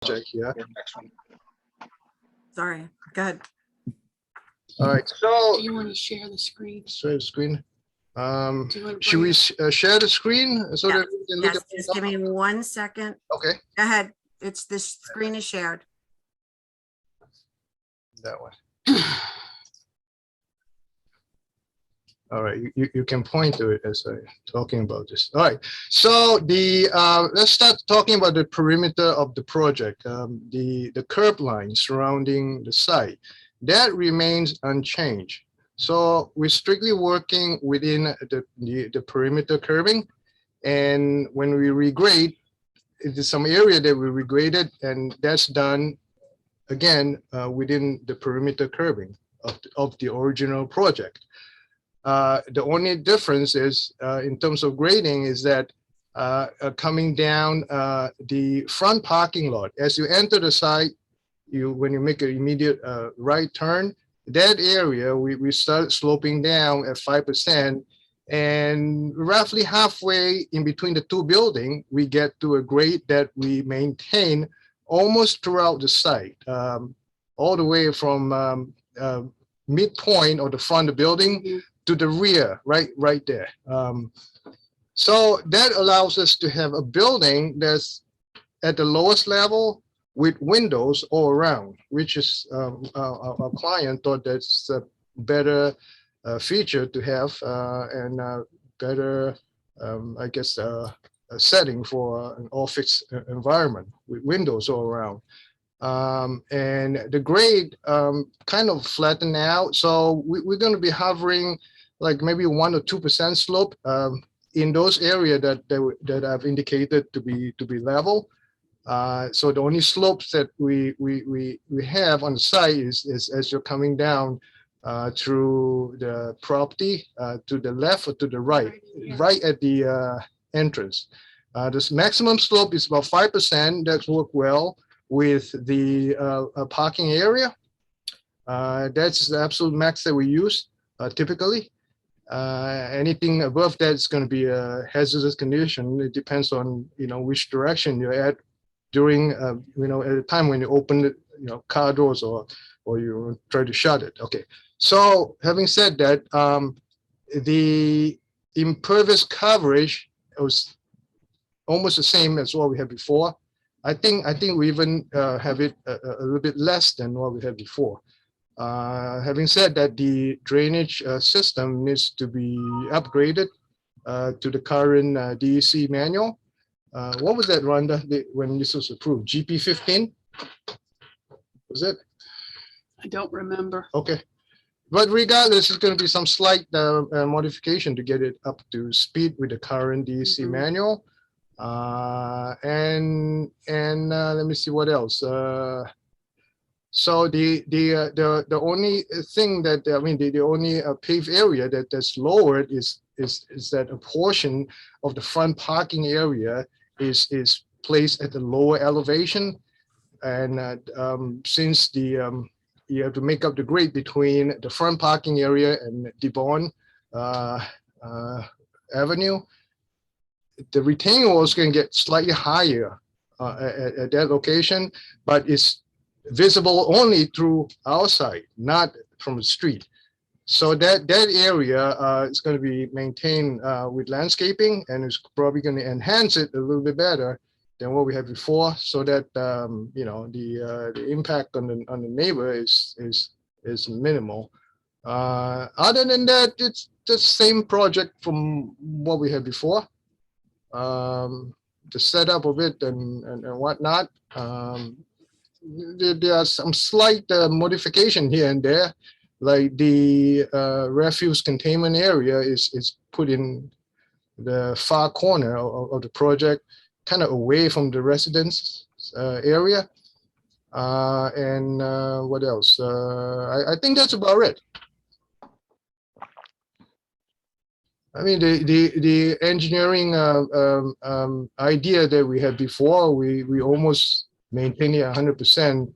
project here. Sorry, go ahead. All right, so Do you want to share the screen? share the screen. Do you want to Should we share the screen so Yeah. that we can look Yes, at? just give me 1 second. Okay, Go ahead. It's this screen is shared. that one. All right, you can point to it as I'm talking about this. All right, so the let's start talking about the perimeter of the project. The curb line surrounding the site that remains unchanged. So we're strictly working within the perimeter curbing, and when we regrade, it is some area that we regraded, and that's done again within the perimeter curbing of the original project. The only difference is in terms of grading is that coming down the front parking lot, as you enter the site, when you make an immediate right turn, that area we start sloping down at 5%, and roughly halfway in between the two buildings, we get to a grade that we maintain almost throughout the site, all the way from midpoint of the front of the building to the rear, right there. So that allows us to have a building that's at the lowest level with windows all around, which is our client thought that's a better feature to have and better, I guess, a setting for an office environment with windows all around. And the grade kind of flattened out. So we're going to be hovering like maybe 1 or 2% slope in those areas that I've indicated to be level. So the only slopes that we have on the site is as you're coming down through the property to the left or to the right at the entrance. This maximum slope is about 5%. That's worked well with the parking area. That's the absolute max that we use typically. Anything above that is going to be a hazardous condition. It depends on which direction you're at during at the time when you open the car doors or you try to shut it. Okay, so having said that, the impervious coverage was almost the same as what we had before. I think we even have it a little bit less than what we had before. Having said that, the drainage system needs to be upgraded to the current DEC manual. What was that, Rhonda, when this was approved? GP 15? Was it? I don't remember. Okay. But regardless, it's going to be some slight modification to get it up to speed with the current DEC manual. And let me see what else. So the only thing that the only paved area that's lowered is that a portion of the front parking area is placed at the lower elevation, and since you have to make up the grade between the front parking area and Devon Avenue, the retaining wall is going to get slightly higher at that location, but it's visible only through our side, not from the street. So that area is going to be maintained with landscaping, and it's probably going to enhance it a little bit better than what we had before, so that the impact on the neighbor is minimal. Other than that, it's the same project from what we had before. The setup of it and whatnot. There are some slight modification here and there, like the refuse containment area is put in the far corner of the project, kind of away from the residence area. And what else? I think that's about it. I mean, the engineering idea that we had before, we almost maintain it 100%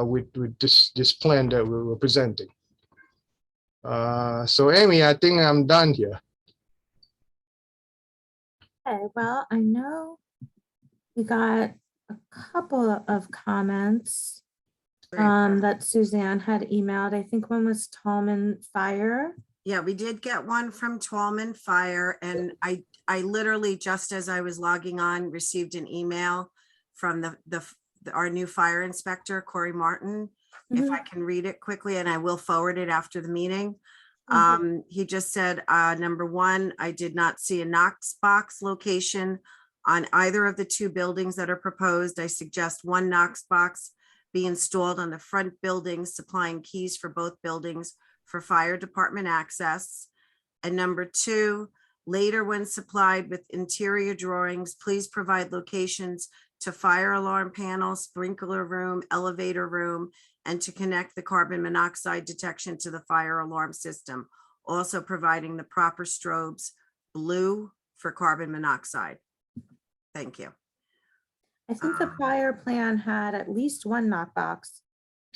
with this plan that we were presenting. So Amy, I think I'm done here. Okay, well, I know we got a couple of comments Great. that Suzanne had emailed. I think one was Tallman Fire. Yeah, we did get one from Tallman Fire, and I literally, just as I was logging on, received an email from our new fire inspector, Corey Martin. If I can read it quickly, and I will forward it after the meeting. He just said, number one, I did not see a Knox box location on either of the two buildings that are proposed. I suggest one Knox box be installed on the front buildings, supplying keys for both buildings for fire department access. And number two, later when supplied with interior drawings, please provide locations to fire alarm panel, sprinkler room, elevator room, and to connect the carbon monoxide detection to the fire alarm system. Also providing the proper strobes, blue for carbon monoxide. Thank you. I think the prior plan had at least one knockbox.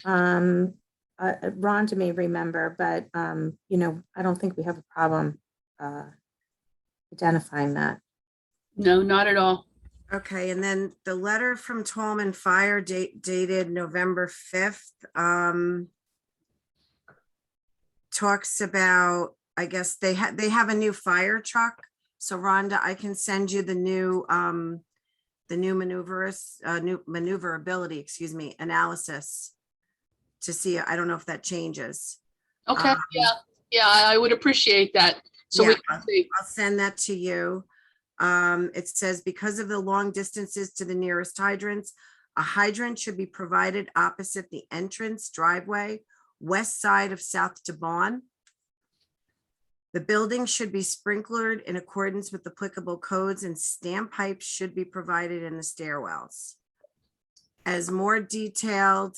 Rhonda may remember, but you know, I don't think we have a problem identifying that. No, not at all. Okay, and then the letter from Tallman Fire dated November 5th talks about, I guess they have a new fire truck. So Rhonda, I can send you the new maneuverability, excuse me, analysis to see. I don't know if that changes. Okay, yeah, I would appreciate that. So we Yeah, can see. I'll send that to you. It says, because of the long distances to the nearest hydrants, a hydrant should be provided opposite the entrance driveway, west side of South Debon. The building should be sprinklered in accordance with applicable codes, and stamp pipes should be provided in the stairwells. As more detailed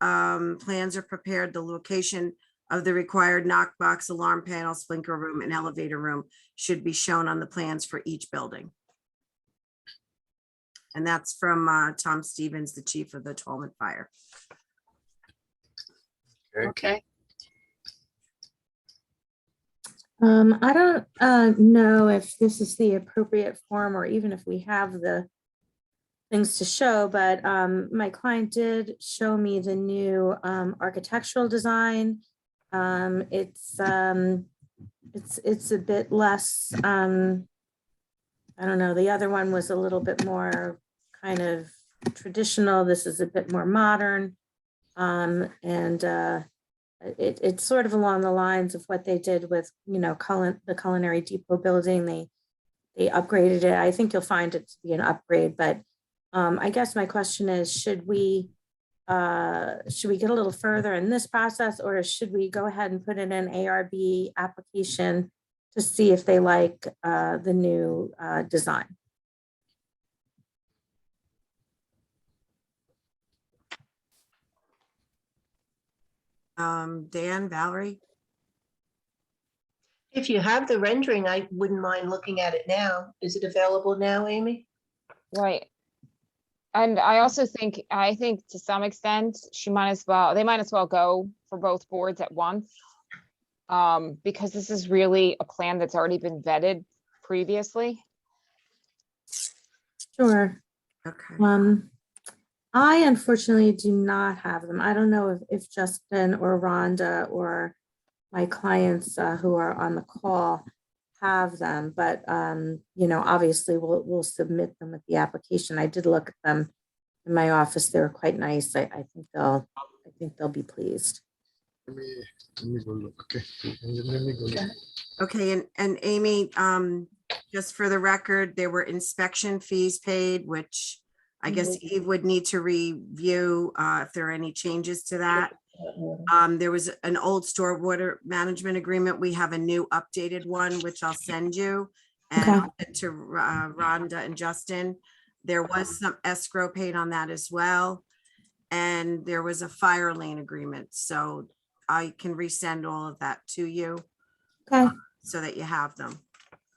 plans are prepared, the location of the required knockbox, alarm panel, sprinkler room, and elevator room should be shown on the plans for each building. And that's from Tom Stevens, the chief of the Tallman Fire. Okay, I don't know if this is the appropriate form or even if we have the things to show, but my client did show me the new architectural design. It's a bit less, I don't know, the other one was a little bit more kind of traditional. This is a bit more modern. It's sort of along the lines of what they did with, you know, the Culinary Depot building. They upgraded it. I think you'll find it to be an upgrade, but I guess my question is, should we get a little further in this process, or should we go ahead and put in an ARB application to see if they like the new design? Dan, Valerie? If you have the rendering, I wouldn't mind looking at it now. Is it available now, Amy? Right. And I think to some extent, they might as well go for both boards at once. Because this is really a plan that's already been vetted previously. Sure. Okay. I unfortunately do not have them. I don't know if Justin or Rhonda or my clients who are on the call have them, but you know, obviously we'll submit them with the application. I did look at them in my office. They were quite nice. I think they'll be pleased. Let me go look. Okay. Let me go look. Okay, and Amy, just for the record, there were inspection fees paid, which I guess Eve would need to review if there are any changes to that. There was an old stormwater management agreement. We have a new updated one, which I'll send you. And Okay. I'll send to Rhonda and Justin. There was some escrow paid on that as well. And there was a fire lane agreement. So I can resend all of that to you. Okay. So that you have them.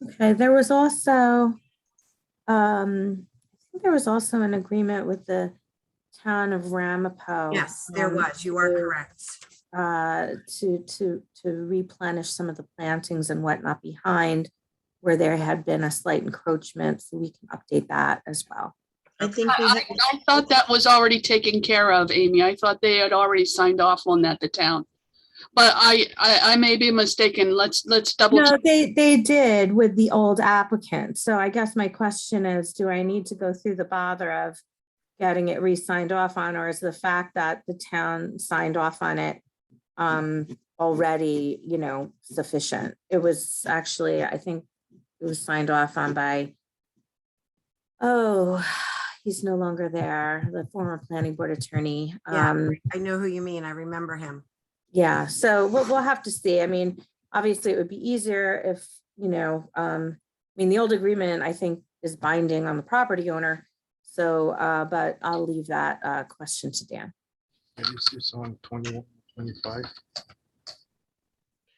Okay. There was also, I think there was also an agreement with the town of Ramapo. Yes, there was. You are correct. To replenish some of the plantings and whatnot behind where there had been a slight encroachment, so we can update that as well. I think we I have, I thought that was already taken care of, Amy. I thought they had already signed off on that, the town. But I may be mistaken. Let's double No, check. they did with the old applicant. So I guess my question is, do I need to go through the bother of getting it re-signed off on, or is the fact that the town signed off on it already, sufficient? It was actually, I think it was signed off on by, he's no longer there, the former planning board attorney. Yeah. I know who you mean. I remember him. Yeah, so we'll have to see. I mean, obviously it would be easier if, the old agreement, I think, is binding on the property owner. So, but I'll leave that question to Dan. It's on 21, 25.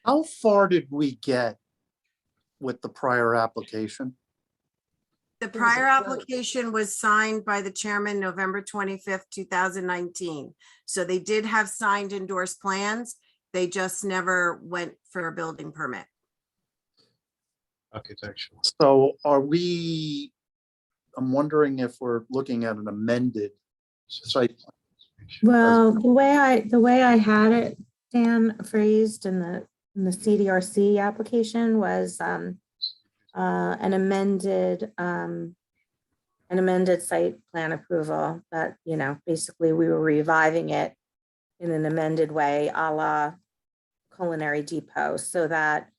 How far did we get with the prior application? The was a prior quote. application was signed by the chairman November 25th, 2019. So they did have signed endorsed plans. They just never went for a building permit. Architectural. So I'm wondering if we're looking at an amended site plan. Well, the way I had it, Dan, phrased in the CDRC application was an amended site plan approval that, basically we were reviving it in an amended way a la Culinary Depot, so that,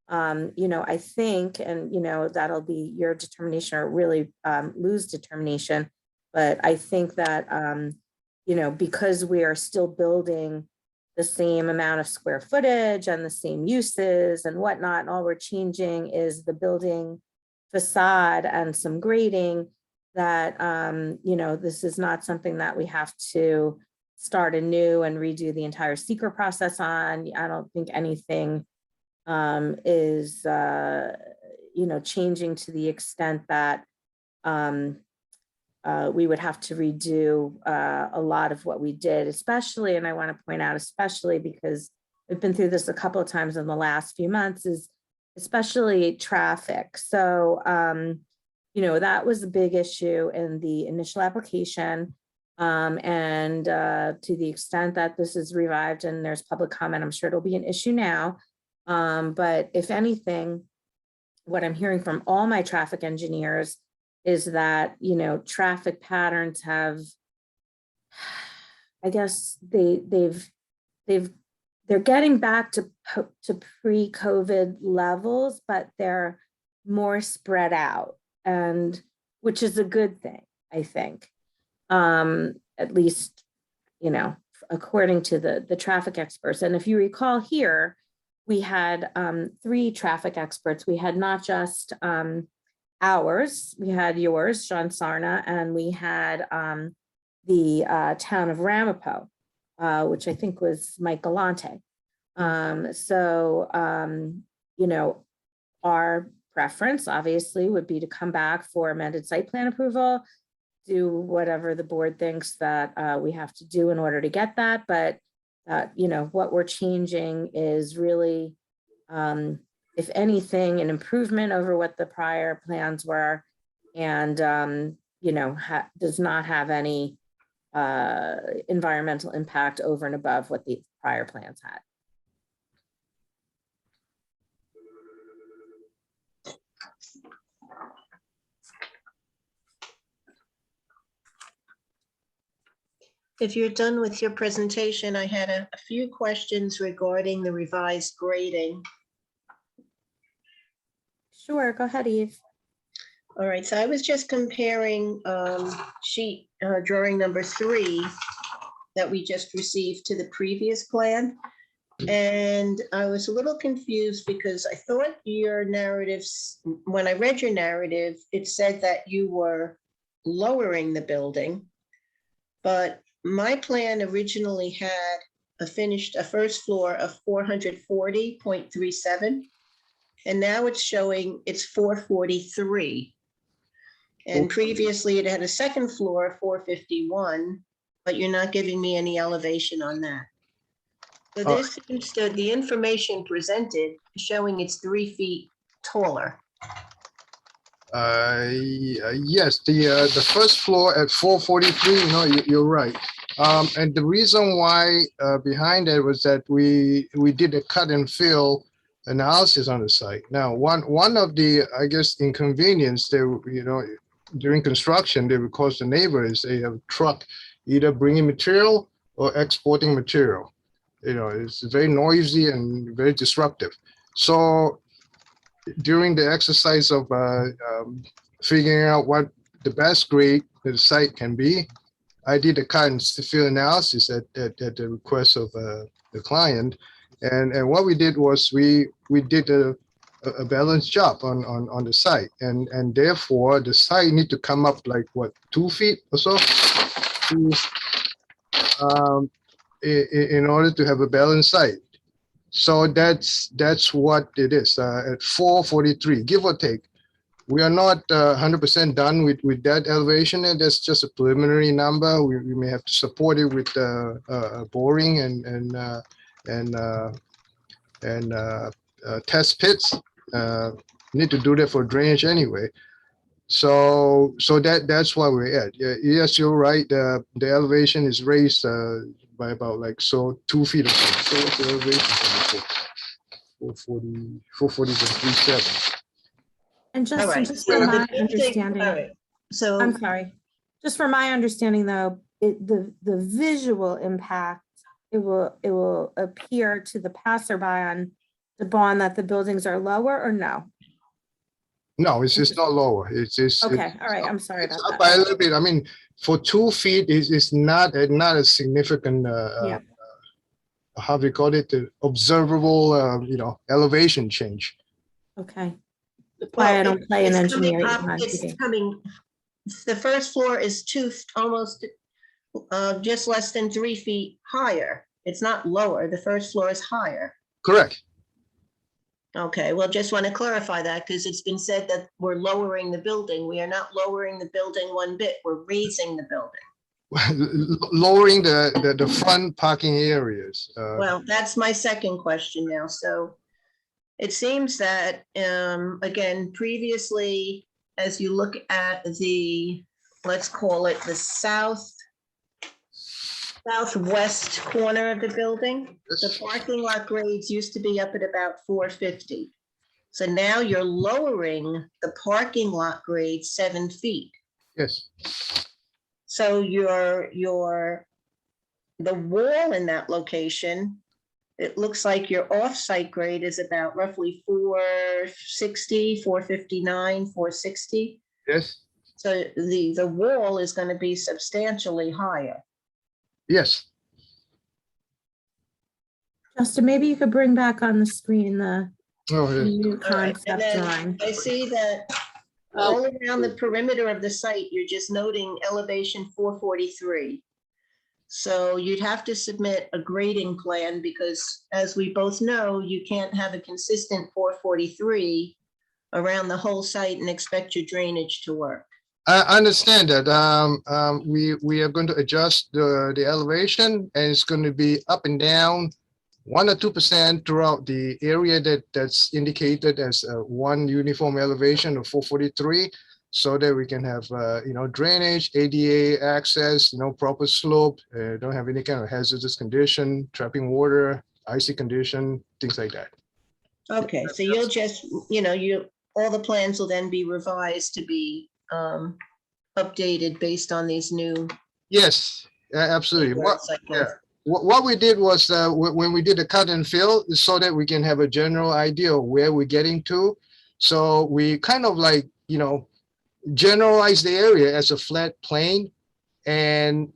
I think, and, that'll be your determination or really Lou's determination. But I think that, because we are still building the same amount of square footage and the same uses and whatnot, and all we're changing is the building facade and some grading, that, this is not something that we have to start anew and redo the entire seeker process on. I don't think anything is, changing to the extent that we would have to redo a lot of what we did, especially, and I want to point out, especially because we've been through this a couple of times in the last few months, is especially traffic. So, that was a big issue in the initial application. And to the extent that this is revived and there's public comment, I'm sure it'll be an issue now. But if anything, what I'm hearing from all my traffic engineers is that, traffic patterns have, I guess they're getting back to pre-COVID levels, but they're more spread out, and which is a good thing, I think. At least, according to the traffic experts. And if you recall here, we had 3 traffic experts. We had not just ours, we had yours, John Sarna, and we had the town of Ramapo, which I think was Mike Galante. Our preference obviously would be to come back for amended site plan approval, do whatever the board thinks that we have to do in order to get that. But, what we're changing is really, if anything, an improvement over what the prior plans were, and, does not have any environmental impact over and above what the prior plans had. if you're done with your presentation, I had a few questions regarding the revised grading. Sure, go ahead, Eve. All right, so I was just comparing sheet drawing number 3 that we just received to the previous plan. And I was a little confused because I thought your narratives, when I read your narrative, it said that you were lowering the building. But my plan originally had a first floor of 440.37. And now it's showing it's 443. And previously it had a second floor, 451, but you're not giving me any elevation on that. So this seems to, the information presented is showing it's 3 feet taller. Yes, the first floor at 443, no, you're right. And the reason why behind it was that we did a cut and fill analysis on the site. Now, one of the, I guess, inconvenience they, during construction, they would cause the neighbors, they have a truck either bringing material or exporting material. It's very noisy and very disruptive. So during the exercise of figuring out what the best grade the site can be, I did a cut and fill analysis at the request of the client. And what we did was we did a balanced job on the site. And therefore, the site need to come up like, what, 2 feet or so? In order to have a balanced site. So that's what it is at 443, give or take. We are not 100% done with that elevation, and that's just a preliminary number. We may have to support it with boring and test pits. Need to do that for drainage anyway. So that's why we're at. Yes, you're right. The elevation is raised by about 2 feet or so. So what's the elevation? 440 to 37. And All right. just so for the my building- understanding, all right, So. I'm sorry, just for my understanding though, the visual impact, it will appear to the passerby on the bond that the buildings are lower or no? No, it's not lower. Okay, all right, I'm sorry It's about up by a that. little bit. I mean, for 2 feet, it's not a significant, Yeah. how do you call it, the observable, elevation change. Okay. Why I don't play in it's coming engineering. up, on It's TV. coming, the first floor is almost just less than 3 feet higher. It's not lower. The first floor is higher. Correct. Okay, well, just want to clarify that because it's been said that we're lowering the building. We are not lowering the building one bit. We're raising the building. Lowering the front parking areas. Well, that's my second question now. So it seems that, again, previously, as you look at the, let's call it the southwest corner of the building, the parking lot grades used to be up at about 450. So now you're lowering the parking lot grade 7 feet. Yes. So the wall in that location, it looks like your off-site grade is about roughly 460, 459, 460. Yes. So the wall is going to be substantially higher. Yes. Justin, maybe you could bring back on the screen the Oh, yes. new All right, and concept then drawing. I see that all around the perimeter of the site, you're just noting elevation 443. So you'd have to submit a grading plan because, as we both know, you can't have a consistent 443 around the whole site and expect your drainage to work. I understand that. We are going to adjust the elevation, and it's going to be up and down 1 or 2% throughout the area that's indicated as one uniform elevation of 443, so that we can have drainage, ADA access, proper slope, don't have any kind of hazardous condition, trapping water, icy condition, things like that. Okay, so you'll just, all the plans will then be revised to be updated based on these new. Yes, absolutely. cycles. What we did was when we did the cut and fill, so that we can have a general idea of where we're getting to. So we kind of generalize the area as a flat plane and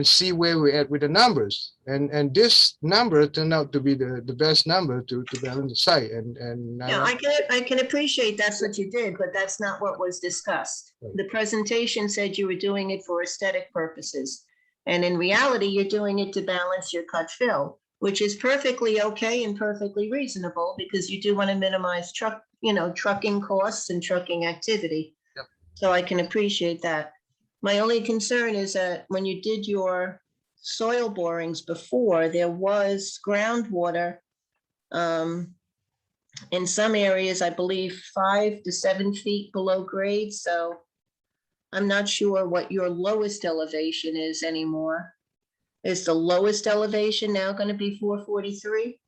see where we're at with the numbers. And this number turned out to be the best number to balance the site. Yeah, I can appreciate that's what you did, but that's not what was discussed. The presentation said you were doing it for aesthetic purposes. And in reality, you're doing it to balance your cut fill, which is perfectly okay and perfectly reasonable because you do want to minimize trucking costs and trucking activity. Yep. So I can appreciate that. My only concern is that when you did your soil borings before, there was groundwater In some areas, I believe 5 to 7 feet below grade, so I'm not sure what your lowest elevation is anymore. Is the lowest elevation now going to be 443?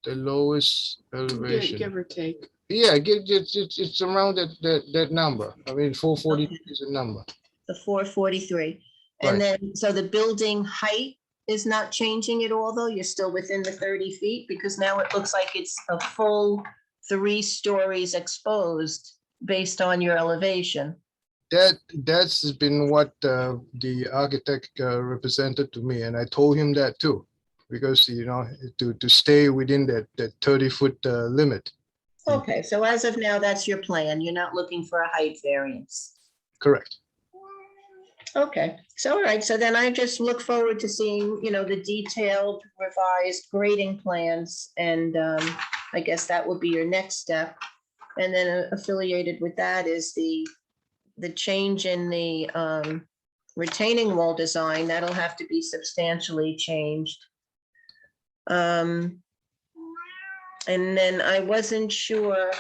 The lowest Give elevation. or take. Yeah, it's around that number. I mean, 440 Okay. is a number. The 443. And then, so the building height is not changing at all, though? You're still within the 30 feet? Because now it looks like it's a full 3 stories exposed based on your elevation. That's been what the architect represented to me, and I told him that too, because to stay within that 30-foot limit. Okay, so as of now, that's your plan. You're not looking for a height variance. Correct. Okay, so all right, so then I just look forward to seeing, the detailed revised grading plans, and I guess that will be your next step. And then affiliated with that is the change in the retaining wall design. That'll have to be substantially changed. And then I wasn't sure.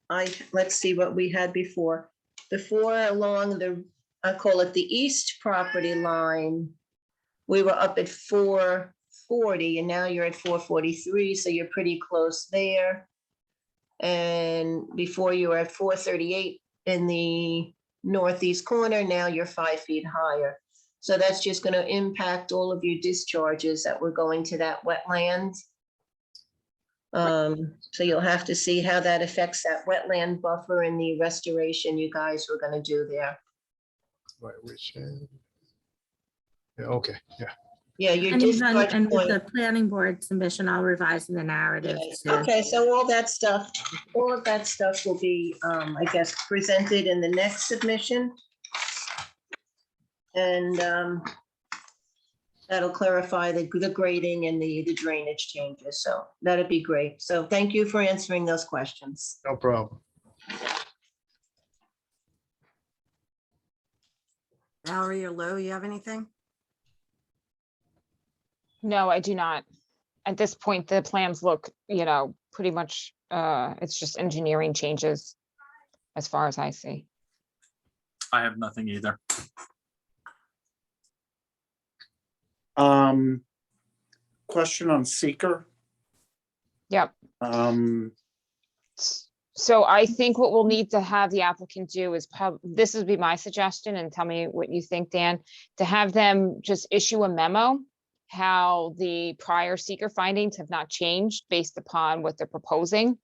Let's see what we had before. Before, along I call it the east property line, we were up at 440, and now you're at 443, so you're pretty close there. And before you were at 438 in the northeast corner, now you're 5 feet higher. So that's just going to impact all of your discharges that were going to that wetland. So you'll have to see how that affects that wetland buffer and the restoration you guys were going to do there. Right, which, yeah, okay, yeah. Yeah, your And even, discharge and with point. the planning board submission, I'll revise the narrative. to- Okay, so all of that stuff will be, I guess, presented in the next submission. And that'll clarify the grading and the drainage changes. So that'd be great. So thank you for answering those questions. No problem. Valerie or Lou, you have anything? No, I do not. At this point, the plans look, pretty much, it's just engineering changes as far as I see. I have nothing either. Question on seeker. Yep. Um, So I think what we'll need to have the applicant do is this would be my suggestion, and tell me what you think, Dan, to have them just issue a memo how the prior seeker findings have not changed based upon what they're proposing.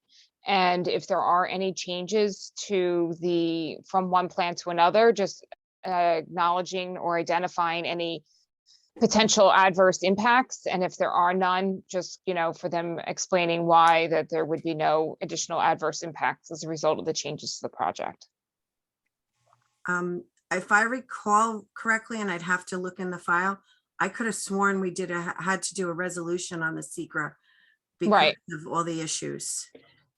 And if there are any changes from one plan to another, just acknowledging or identifying any potential adverse impacts. And if there are none, just, for them explaining why that there would be no additional adverse impacts as a result of the changes to the project. If I recall correctly, and I'd have to look in the file, I could have sworn we had to do a resolution on the secret because Right. of all the issues.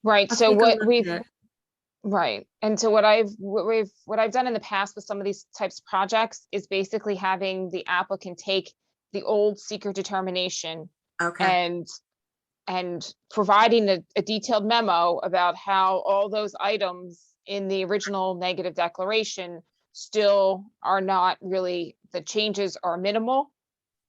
Right, I'll so take a what look we've, at it. right, and so what I've done in the past with some of these types of projects is basically having the applicant take the old seeker determination Okay, and providing a detailed memo about how all those items in the original negative declaration still are not really, the changes are minimal,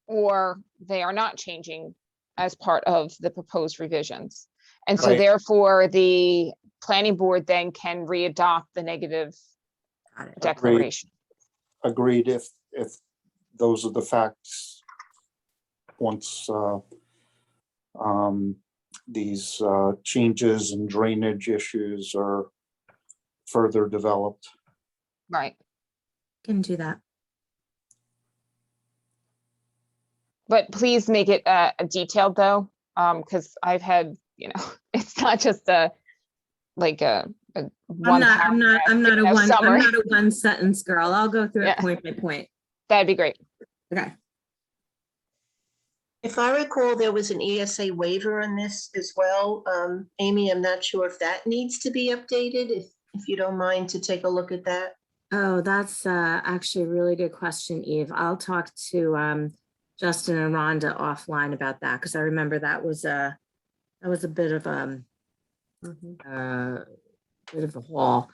or they are not changing as part of the proposed revisions. And so Right. therefore, the planning board then can readopt the negative got it. declaration. Agreed, if those are the facts. Once these changes and drainage issues are further developed. Right, Can do that. but please make it a detailed though, because I've had, it's not just a one I'm not summary. a one sentence girl. I'll go through it Yeah. point by point. That'd be great. Okay. If I recall, there was an ESA waiver on this as well. Amy, I'm not sure if that needs to be updated, if you don't mind to take a look at that. Oh, that's actually a really good question, Eve. I'll talk to Justin and Rhonda offline about that, because I remember that was a that was a bit of Mhm. bit of a haul.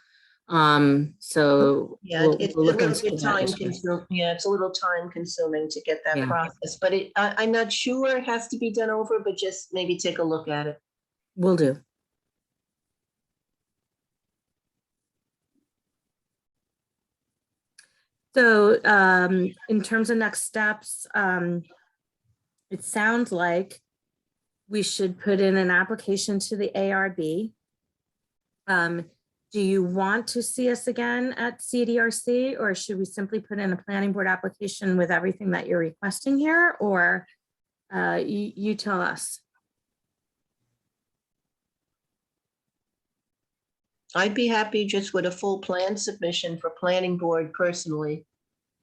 So Yeah, we'll it's a look little into bit that time issue. consuming. Yeah, it's a little time consuming to get that Yeah. process, but I'm not sure it has to be done over, but just maybe take a look at it. Will do. So in terms of next steps, it sounds like we should put in an application to the ARB. Do you want to see us again at CDRC, or should we simply put in a planning board application with everything that you're requesting here, or you tell us? I'd be happy just with a full plan submission for planning board personally.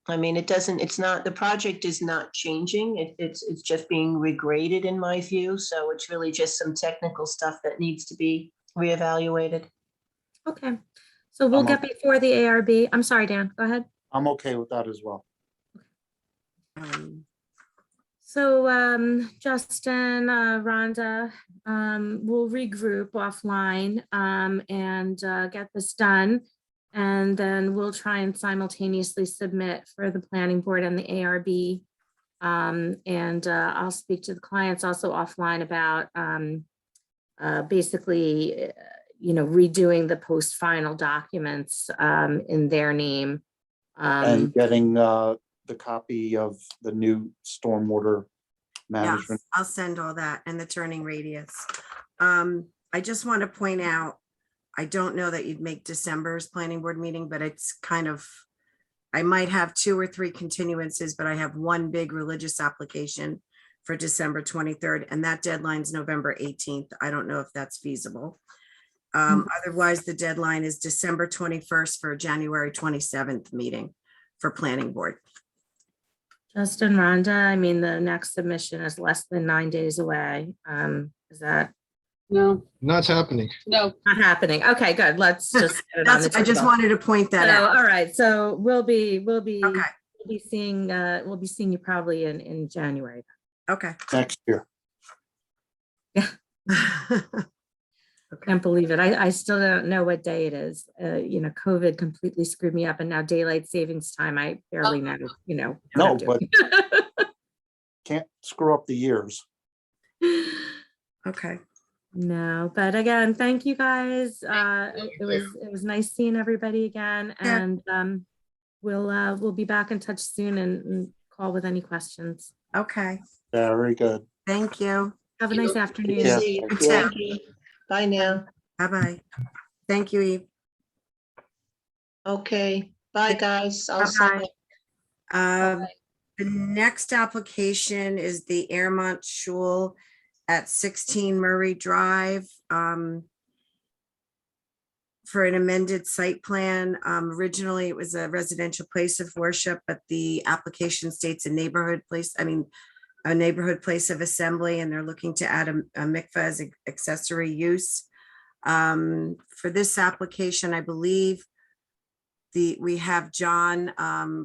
I mean, it's not, the project is not changing. It's just being regraded in my view. So it's really just some technical stuff that needs to be reevaluated. Okay, so we'll get before the ARB. I'm sorry, Dan, go ahead. I'm okay with that as well. So Justin, Rhonda, we'll regroup offline and get this done. And then we'll try and simultaneously submit for the planning board and the ARB. And I'll speak to the clients also offline about basically, redoing the post-final documents in their name. And getting the copy of the new stormwater management. Yes, I'll send all that and the turning radius. I just want to point out, I don't know that you'd make December's planning board meeting, but it's kind of, I might have 2 or 3 continuances, but I have one big religious application for December 23rd, and that deadline's November 18th. I don't know if that's feasible. Otherwise, the deadline is December 21st for January 27th meeting for planning board. Justin, Rhonda, I mean, the next submission is less than 9 days away. Is that No, Not happening. no. not happening? Okay, good. Let's just. get it on That's, the I just table. wanted to point that So, out. all right, so we'll be Okay. seeing you probably in January. Okay. Next year. Can't believe it. I still don't know what day it is. COVID completely screwed me up, and now daylight savings time, I barely know, what No, I'm doing. Can't screw up the years. Okay. No, but again, thank you guys. It was nice seeing everybody again, Yeah. and we'll be back in touch soon and call with any questions. Okay. Very good. Thank you. Have a nice afternoon. Yeah. See you. You too. Thank you. Bye now. Bye-bye. Thank you, Eve. Okay, bye, guys. I'll Bye-bye. sign. The next application is the Airmont Shul at 16 Murray Drive for an amended site plan. Originally, it was a residential place of worship, but the application states a neighborhood place of assembly, and they're looking to add a mikveh as an accessory use. For this application, I believe we have John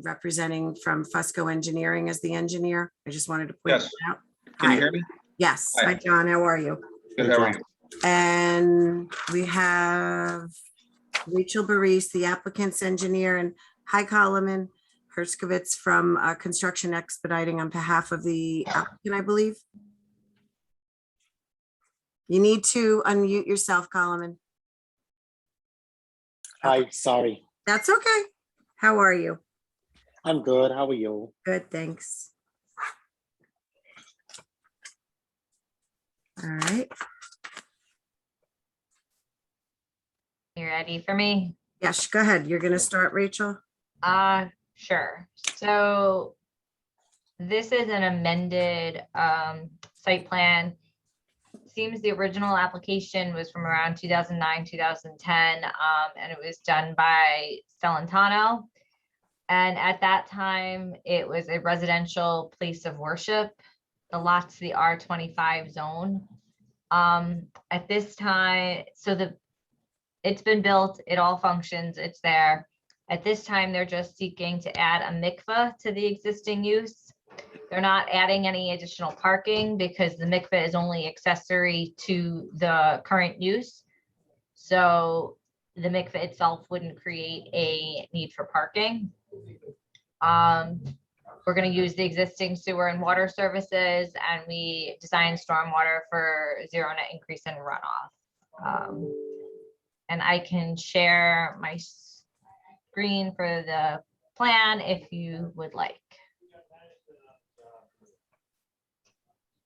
representing from Fusco Engineering as the engineer. I just wanted to point Yes. that out. Can you Hi. hear me? Yes. Hi. Hi, John. How are you? Good, how are you? And we have Rachel Baris, the applicant's engineer, and hi, Coleman Herskovitz from Construction Expediting on behalf of the applicant, I believe. You need to unmute yourself, Coleman. Hi, sorry. That's okay. How are you? I'm good. How are you? Good, thanks. All right. You ready for me? Yes, go ahead. You're going to start, Rachel? Sure. So this is an amended site plan. Seems the original application was from around 2009, 2010, and it was done by Celentano. And at that time, it was a residential place of worship. The lot's the R25 zone. At this time, it's been built, it all functions, it's there. At this time, they're just seeking to add a mikveh to the existing use. They're not adding any additional parking because the mikveh is only accessory to the current use. So the mikveh itself wouldn't create a need for parking. We're going to use the existing sewer and water services, and we designed stormwater for zero net increase in runoff. And I can share my screen for the plan if you would like.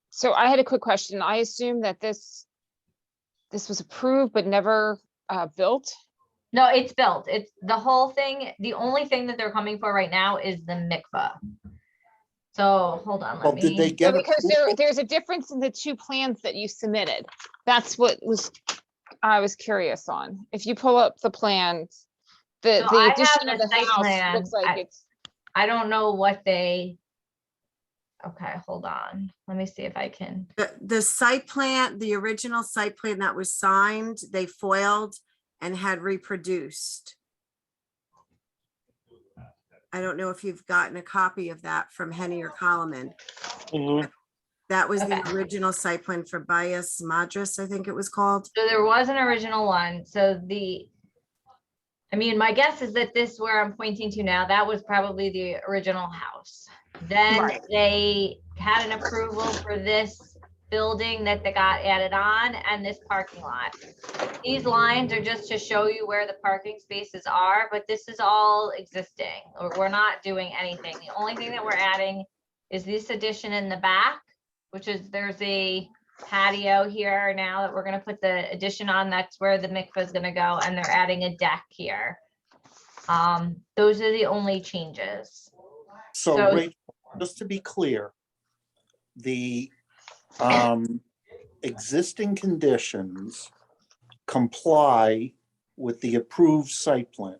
So I had a quick question. I assume that this was approved but never built. No, it's built. It's the whole thing. The only thing that they're coming for right now is the mikvah. So hold on, Well, let did they me. get Because approval? there's a difference in the two plans that you submitted. That's what I was curious on. If you pull up the plans, So the I addition have of the the site house plan. looks like it's, I don't know what they. Okay, hold on. Let me see if I can. The site plan, the original site plan that was signed, they foiled and had reproduced. I don't know if you've gotten a copy of that from Henny or Coleman. Mhm. That was the Okay. original site plan for Bias Madras, I think it was called. So there was an original one. So I mean, my guess is that this where I'm pointing to now, that was probably the original house. Then Right. they had an approval for this building that they got added on and this parking lot. These lines are just to show you where the parking spaces are, but this is all existing, or we're not doing anything. The only thing that we're adding is this addition in the back, which is there's a patio here now that we're gonna put the addition on. That's where the mikvah is gonna go, and they're adding a deck here. Those are the only changes. So, So- Rachel, just to be clear, the existing conditions comply with the approved site plan.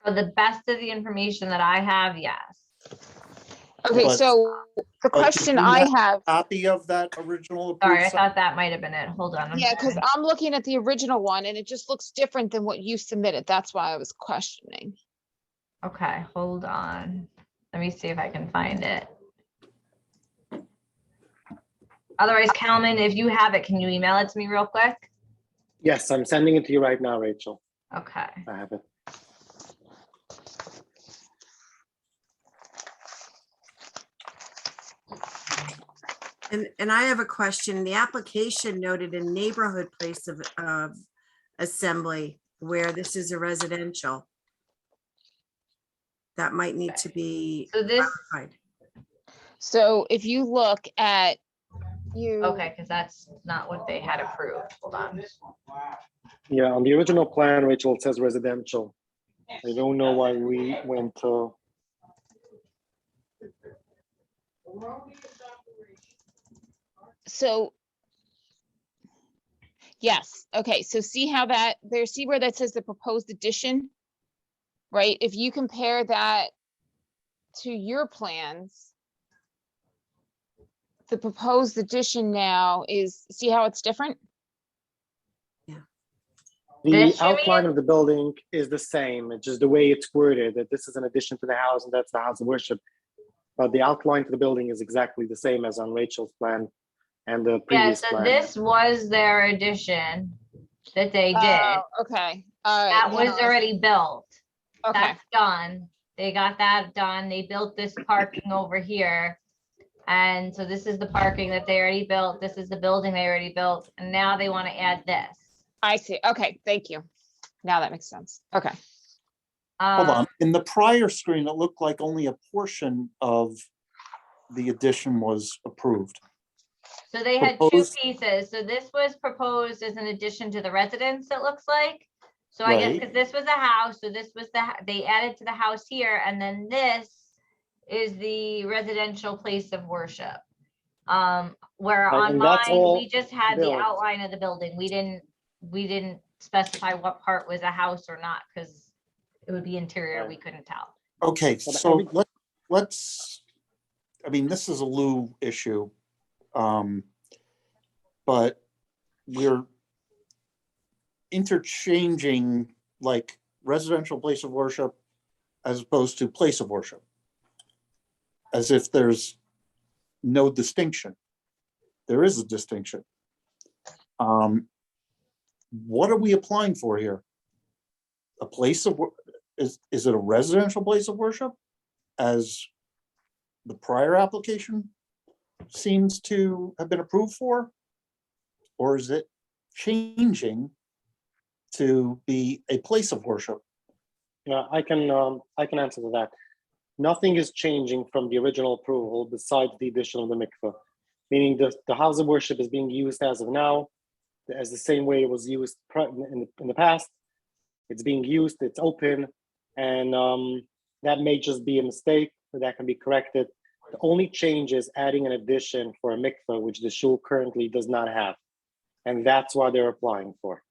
For the best of the information that I have, yes. okay, But- so the do question you I have, Copy of that original Sorry, I approved site? thought that might have been it. Hold on. I'm yeah, because sorry. I'm looking at the original one and it just looks different than what you submitted. That's why I was questioning. Okay, hold on. Let me see if I can find it. Otherwise, Calman, if you have it, can you email it to me real quick? Yes, I'm sending it to you right now, Rachel. Okay. I have it. And I have a question. The application noted a neighborhood place of assembly where this is a residential. That might need to be So this, clarified. So if you look at you. okay, because that's not what they had approved. Hold on. Yeah, on the original plan, Rachel, it says residential. I don't know why we went to. So. Yes, okay, so see how that, see where that says the proposed addition? Right, if you compare that to your plans. The proposed addition now is, see how it's different? The This you outline mean? of the building is the same, it's just the way it's worded, that this is an addition to the house and that's the house of worship. But the outline to the building is exactly the same as on Rachel's plan and the Yeah, previous so plan. this was their addition that they did. Oh, okay, all right. That then was I- already built. Okay, That's done. They got that done. They built this parking over here. And so this is the parking that they already built. This is the building they already built. And now they want to add this. I see, okay, thank you. Now that makes sense, okay. Hold Um, on, in the prior screen, it looked like only a portion of the addition was approved. So they had two Proposed- pieces. So this was proposed as an addition to the residence, it looks like. So I guess Right. because this was a house, so this was they added to the house here, and then this is the residential place of worship. Where Right, on and that's mine, all we just had the built. outline of the building. We didn't specify what part was a house or not, because it would be interior, we couldn't tell. Okay, But so every- let's, I mean, this is a Lou issue. But we're interchanging like residential place of worship as opposed to place of worship. as if there's no distinction. There is a distinction. What are we applying for here? A place of, is it a residential place of worship, as the prior application seems to have been approved for? Or is it changing to be a place of worship? Yeah, I can answer to that. Nothing is changing from the original approval besides the addition of the mikveh, meaning the house of worship is being used as of now, as the same way it was used in the past. It's being used, it's open, and that may just be a mistake, but that can be corrected. The only change is adding an addition for a mikveh, which the shul currently does not have. And that's why they're applying for.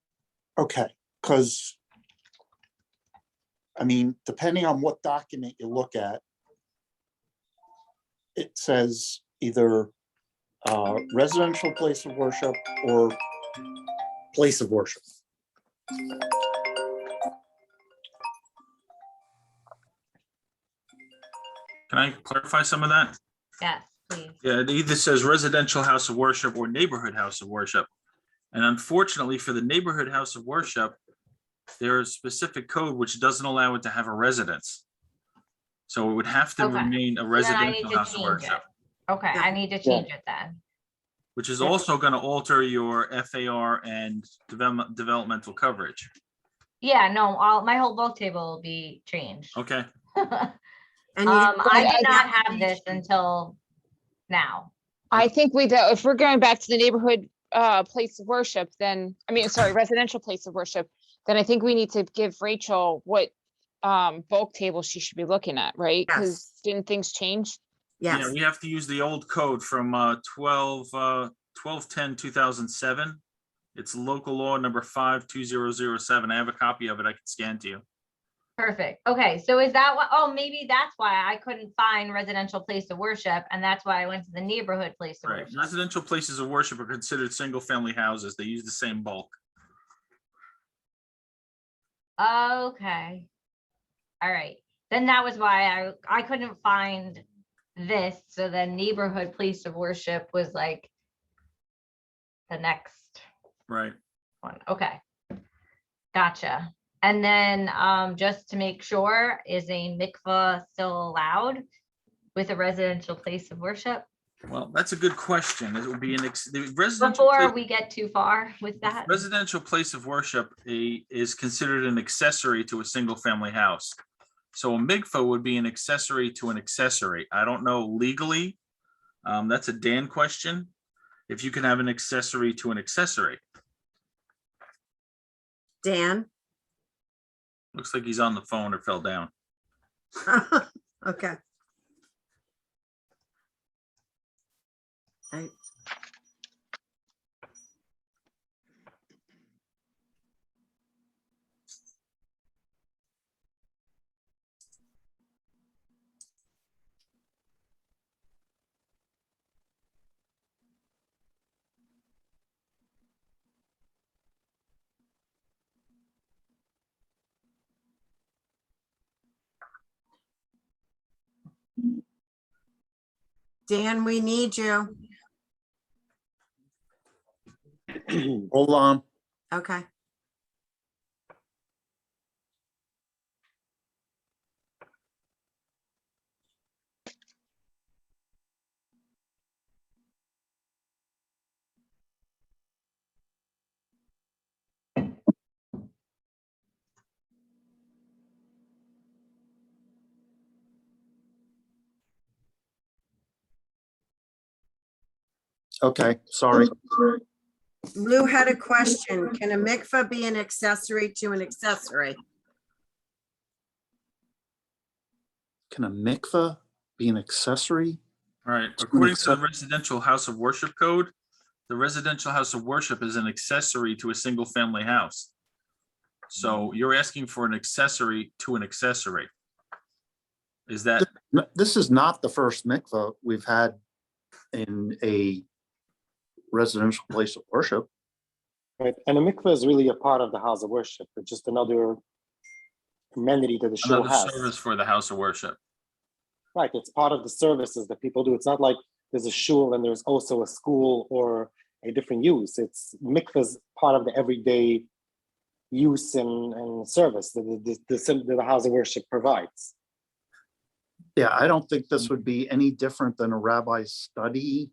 Okay, because I mean, depending on what document you look at, it says either residential place of worship or place of worship. Can I clarify some of that? Yes, please. Yeah, it either says residential house of worship or neighborhood house of worship. And unfortunately for the neighborhood house of worship, there is a specific code which doesn't allow it to have a residence. So it would have to Okay. remain a So then I need residential to house of change worship, it. Okay, I need to change it then. which is also going to alter your FAR and developmental coverage. Yeah, no, my whole bulk table will be changed. Okay, And you I did the not have this application. until now. I think we do, if we're going back to the neighborhood place of worship, then, I mean, sorry, residential place of worship, then I think we need to give Rachel what bulk table she should be looking at, right? Yes. Because didn't things change? yeah, Yes, we have to use the old code from 12/10/2007. It's local law number 52007. I have a copy of it. I can scan to you. Perfect. Okay, so is that what, oh, maybe that's why I couldn't find residential place of worship, and that's why I went to the neighborhood place of Right, worship. residential places of worship are considered single-family houses. They use the same bulk. Okay. All right, then that was why I couldn't find this, so the neighborhood place of worship was like the next Right. one. Okay. Gotcha. And then just to make sure, is a mikvah still allowed with a residential place of worship? Well, that's a good question. It would be the residential Before place- we get too far with that. residential place of worship is considered an accessory to a single-family house. So a mikvah would be an accessory to an accessory. I don't know legally. That's a Dan question. If you can have an accessory to an accessory. Dan. Looks like he's on the phone or fell down. Okay. Right. Dan, we need you. Hold on. Okay. Okay, sorry. Lou had a question. Can a mikvah be an accessory to an accessory? Can a mikveh be an accessory? All right, according to the residential house of worship code, the residential house of worship is an accessory to a single-family house. So you're asking for an accessory to an accessory. Is that, This is not the first mikveh we've had in a residential place of worship. Right, and a mikveh is really a part of the house of worship. It's just another amenity that the shul another has. service for the house of worship? Right, it's part of the services that people do. It's not like there's a shul and there's also a school or a different use. It's mikvah's part of the everyday use and service that the house of worship provides. Yeah, I don't think this would be any different than a rabbi's study.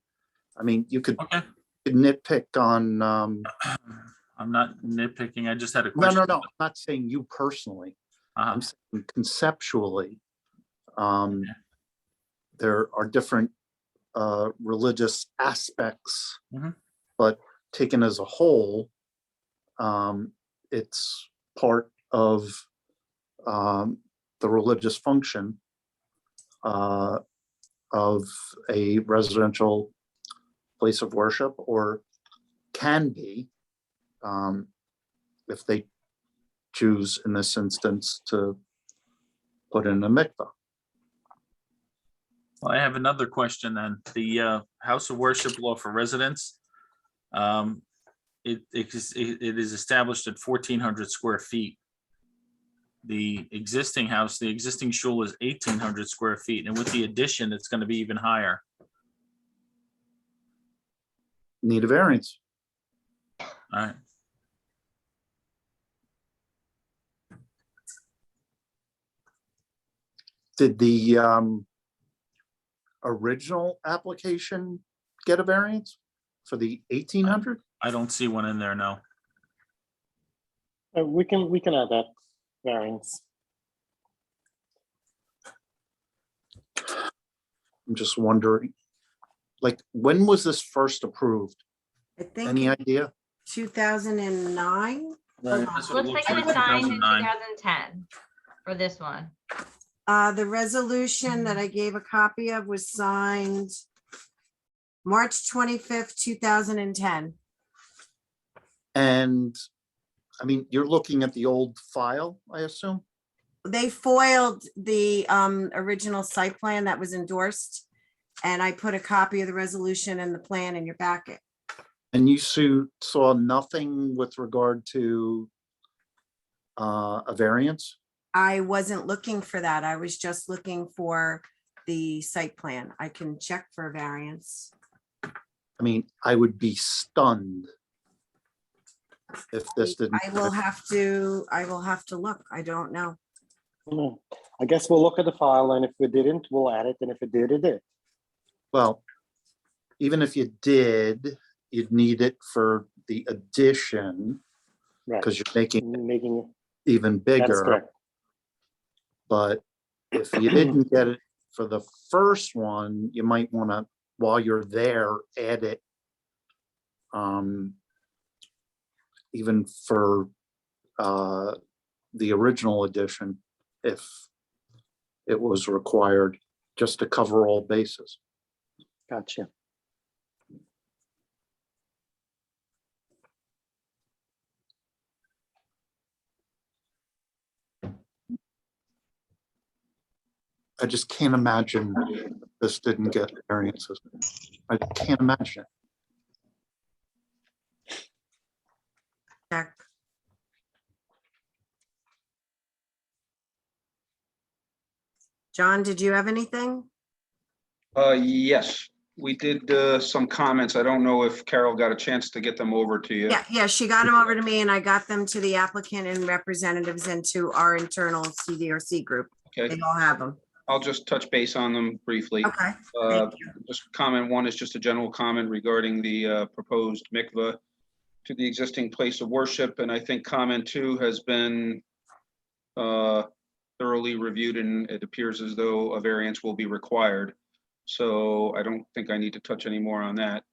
I mean, you could Okay, nitpick on, I'm not nitpicking. I just had a no, question. I'm not saying you personally. Uh-huh. I'm saying conceptually. There are different religious aspects, Mhm. but taken as a whole, it's part of the religious function of a residential place of worship, or can be, if they choose in this instance to put in a mikvah. Well, I have another question then. The house of worship law for residents, it is established at 1,400 square feet. The existing house, the existing shul is 1,800 square feet, and with the addition, it's going to be even higher. Need a variance. All right. Did the original application get a variance for the 1,800? I don't see one in there, no. We can add that variance. I'm just wondering, like, when was this first approved? I think Any idea? 2009. Right. That's what it Looks like looks it was signed in 2009. 2010 for this one. The resolution that I gave a copy of was signed March 25th, 2010. And I mean, you're looking at the old file, I assume? They foiled the original site plan that was endorsed, and I put a copy of the resolution and the plan in your packet. And you saw nothing with regard to a variance? I wasn't looking for that. I was just looking for the site plan. I can check for a variance. I mean, I would be stunned if this didn't. I will have to look. I don't know. I guess we'll look at the file, and if we didn't, we'll add it, and if it did, it did. Well, even if you did, you'd need it for the addition, Right. because you're making it Making even it, that's bigger. correct. But if you didn't get it for the first one, you might want to, while you're there, add it. Even for the original edition, if it was required, just to cover all bases. Gotcha. I just can't imagine this didn't get variances. I can't imagine it. Check. John, did you have anything? Yes, we did some comments. I don't know if Carol got a chance to get them over to you. Yeah, she got them over to me and I got them to the applicant and representatives and to our internal CDRC group. Okay, They all have them. I'll just touch base on them briefly. Okay, Uh, thank you. Just comment one is just a general comment regarding the proposed mikveh to the existing place of worship. And I think comment two has been thoroughly reviewed, and it appears as though a variance will be required. So I don't think I need to touch any more on that.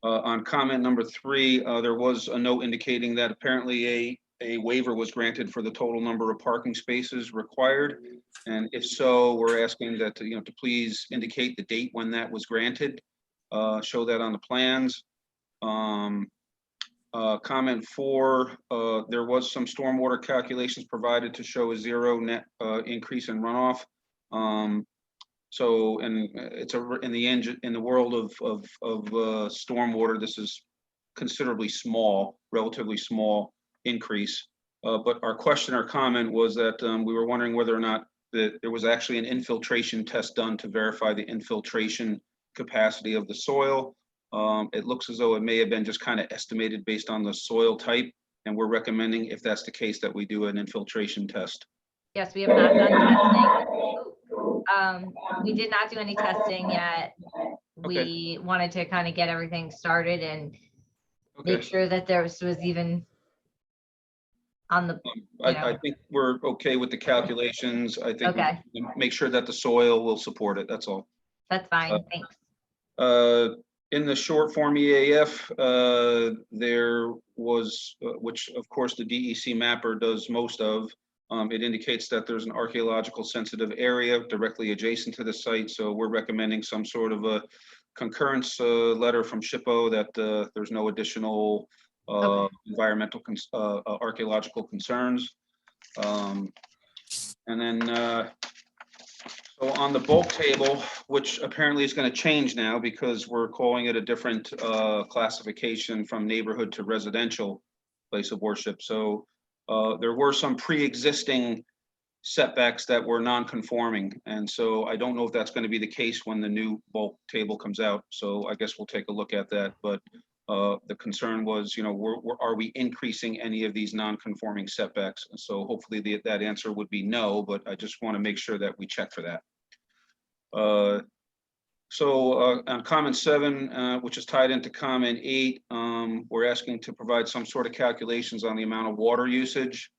On comment number three, there was a note indicating that apparently a waiver was granted for the total number of parking spaces required. And if so, we're asking that, to please indicate the date when that was granted. Show that on the plans. Comment four, there was some stormwater calculations provided to show a zero net increase in runoff. So, and it's in the world of stormwater, this is considerably small, relatively small increase. But our question or comment was that we were wondering whether or not that there was actually an infiltration test done to verify the infiltration capacity of the soil. It looks as though it may have been just kind of estimated based on the soil type. And we're recommending, if that's the case, that we do an infiltration test. Yes, we have not done testing. We did not do any testing yet. We wanted to kind of get everything started and make Okay, sure that there was even on the, I think we're okay with the calculations. I think we okay, can make sure that the soil will support it, that's all. that's fine, thanks. In the short form EAF, there was, which of course the DEC mapper does most of, it indicates that there's an archaeological sensitive area directly adjacent to the site. So we're recommending some sort of a concurrence letter from SHPO that there's no additional environmental archaeological concerns. And then so on the bulk table, which apparently is going to change now because we're calling it a different classification from neighborhood to residential place of worship. So there were some pre-existing setbacks that were non-conforming. And so I don't know if that's going to be the case when the new bulk table comes out. So I guess we'll take a look at that. But the concern was, are we increasing any of these non-conforming setbacks? And so hopefully that answer would be no, but I just want to make sure that we check for that. So on comment 7, which is tied into comment 8, we're asking to provide some sort of calculations on the amount of water usage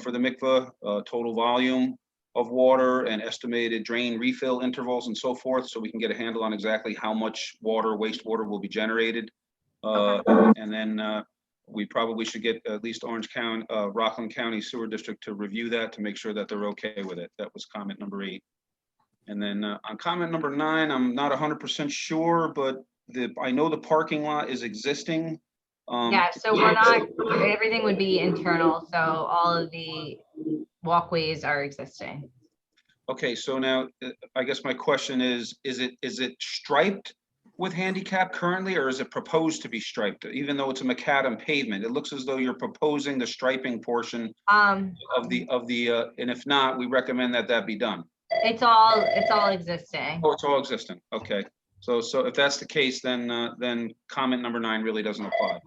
for the mikveh, total volume of water and estimated drain refill intervals and so forth, so we can get a handle on exactly how much water, wastewater will be generated. And then we probably should get at least Orange County, Rockland County Sewer District to review that to make sure that they're okay with it. That was comment number 8. And then on comment number 9, I'm not 100% sure, but I know the parking lot is existing. Yeah, so we're not, everything would be internal, so all of the walkways are existing. Okay, so now I guess my question is it striped with handicap currently, or is it proposed to be striped? Even though it's a macadam pavement, it looks as though you're proposing the striping portion of the and if not, we recommend that be done. It's all existing. Oh, it's all existing. Okay. So if that's the case, then comment number 9 really doesn't apply.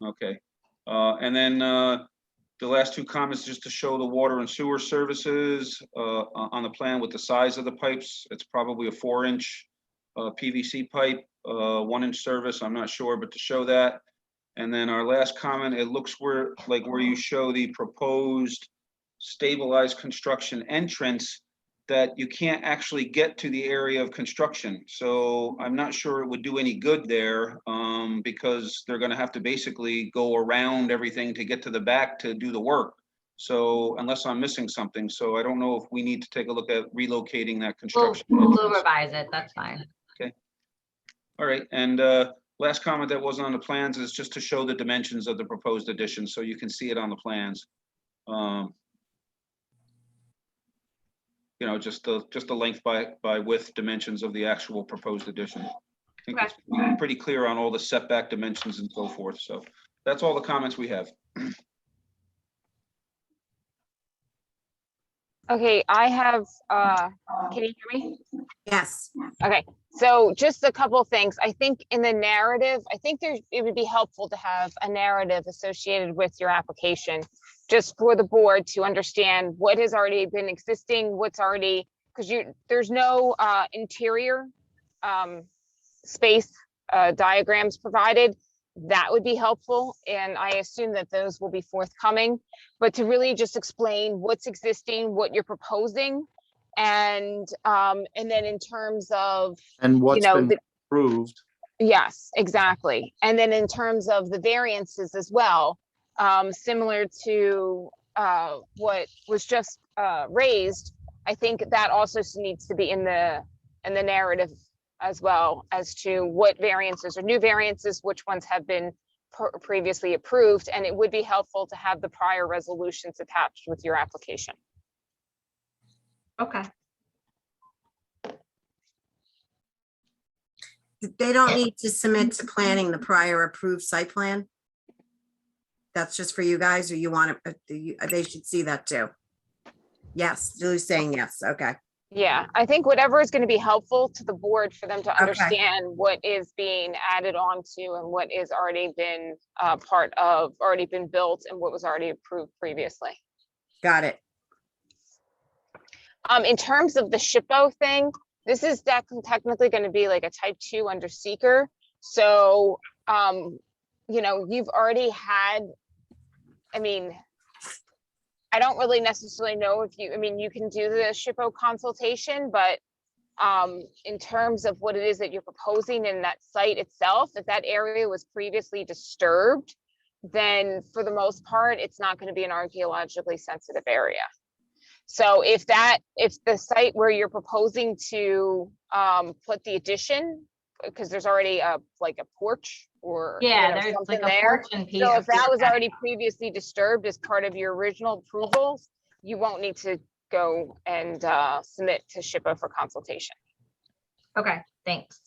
Okay. And then the last 2 comments just to show the water and sewer services on the plan with the size of the pipes. It's probably a 4-inch PVC pipe, 1-inch service. I'm not sure, but to show that. And then our last comment, it looks where you show the proposed stabilized construction entrance, that you can't actually get to the area of construction. So I'm not sure it would do any good there because they're going to have to basically go around everything to get to the back to do the work. So unless I'm missing something. So I don't know if we need to take a look at relocating that construction. We'll revise it. That's fine. Okay. All right. And last comment that wasn't on the plans is just to show the dimensions of the proposed addition. So you can see it on the plans. Just the length by width dimensions of the actual proposed addition. I think it's pretty clear on all the setback dimensions and so forth. So that's all the comments we have. Okay, I have, can you hear me? Yes. Okay, so just a couple of things. I think in the narrative, it would be helpful to have a narrative associated with your application, just for the board to understand what has already been existing, what's already, because there's no interior space diagrams provided. That would be helpful, and I assume that those will be forthcoming, but to really just explain what's existing, what you're proposing, and then in terms of what's been approved. Yes, exactly. And then in terms of the variances as well, similar to what was just raised, I think that also needs to be in the narrative as well, as to what variances or new variances, which ones have been previously approved, and it would be helpful to have the prior resolutions attached with your application. Okay. They don't need to submit to planning the prior approved site plan? That's just for you guys, or you want it, they should see that too? Yes, Lou's saying yes. Okay. Yeah, I think whatever is going to be helpful to the board for them to understand what is being added on to and what is already been already been built and what was already approved previously. Got it. In terms of the SHPO thing, this is technically going to be like a type 2 under seeker. So, you know, you've already had, I mean, I don't really necessarily know if you, I mean, you can do the SHPO consultation, but in terms of what it is that you're proposing in that site itself, if that area was previously disturbed, then for the most part, it's not going to be an archaeologically sensitive area. So if the site where you're proposing to put the addition, because there's already like a porch or Yeah, you know, there's something like a there. porch and So if that was already previously disturbed as part of your original approvals, you won't need to go and submit to SHPO for consultation. Okay, thanks.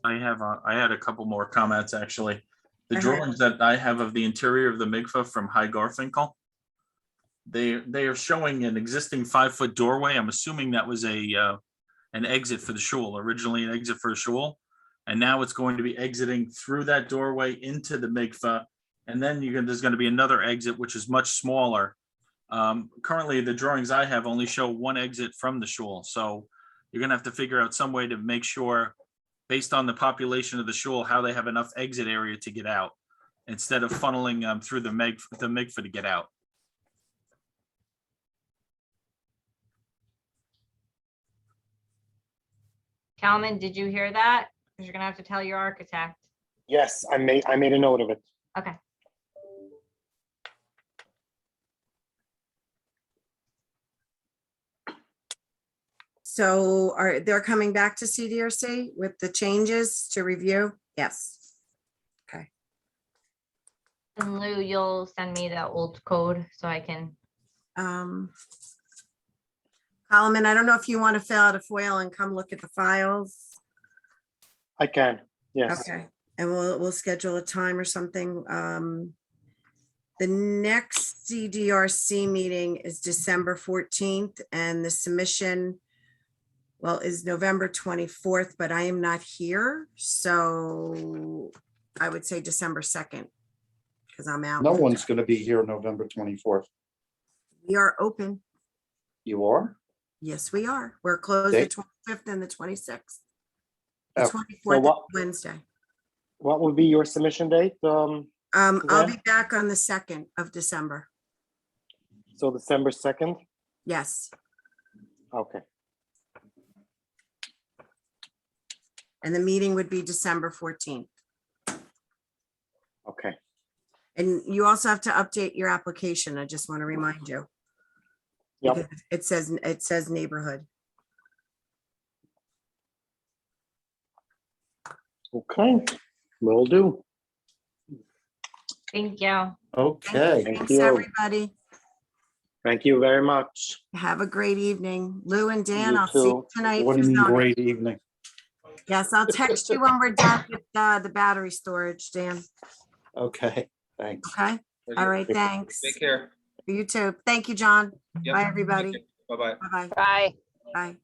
I had a couple more comments, actually. The Go ahead. drawings that I have of the interior of the mikvah from High Garfinkel, they are showing an existing 5-foot doorway. I'm assuming that was an exit for the shul, originally an exit for a shul. And now it's going to be exiting through that doorway into the mikvah. And then there's going to be another exit, which is much smaller. Currently, the drawings I have only show one exit from the shul. So you're going to have to figure out some way to make sure, based on the population of the shul, how they have enough exit area to get out instead of funneling through the mikvah to get out. Calvin, did you hear that? Because you're gonna have to tell your architect. Yes, I made a note of it. Okay. So they're coming back to CDRC with the changes to review? Yes. And Lou, you'll send me the old code so I can. Solomon, I don't know if you want to fill out a FOIL and come look at the files. I can, yes. Okay, and we'll schedule a time or something. The next CDRC meeting is December 14th and the submission, well, is November 24th, but I am not here. So I would say December 2nd because I'm out. No one's gonna be here November 24th. We are open. You are? Yes, we are. We're closed the 25th and the 26th. The Oh, 24th is what- Wednesday. What would be your submission date? I'll Suzanne? be back on the 2nd of December. So December 2nd? Yes. Okay, And the meeting would be December 14th. okay. And you also have to update your application. I just want to remind you. Yep. Because it says neighborhood. Okay, will do. Thank you. Okay. Thank Thanks, you. everybody. Thank you very much. Have a great evening. Lou and Dan, You I'll see you too. tonight. What for do you mean, zoning. great evening? Yes, I'll text you when we're done with the battery storage, Dan. Okay, thanks. Okay? All right, thanks. Take care. You too. Thank you, John. Yep. Bye, everybody. Bye-bye. Bye-bye. Bye. Bye.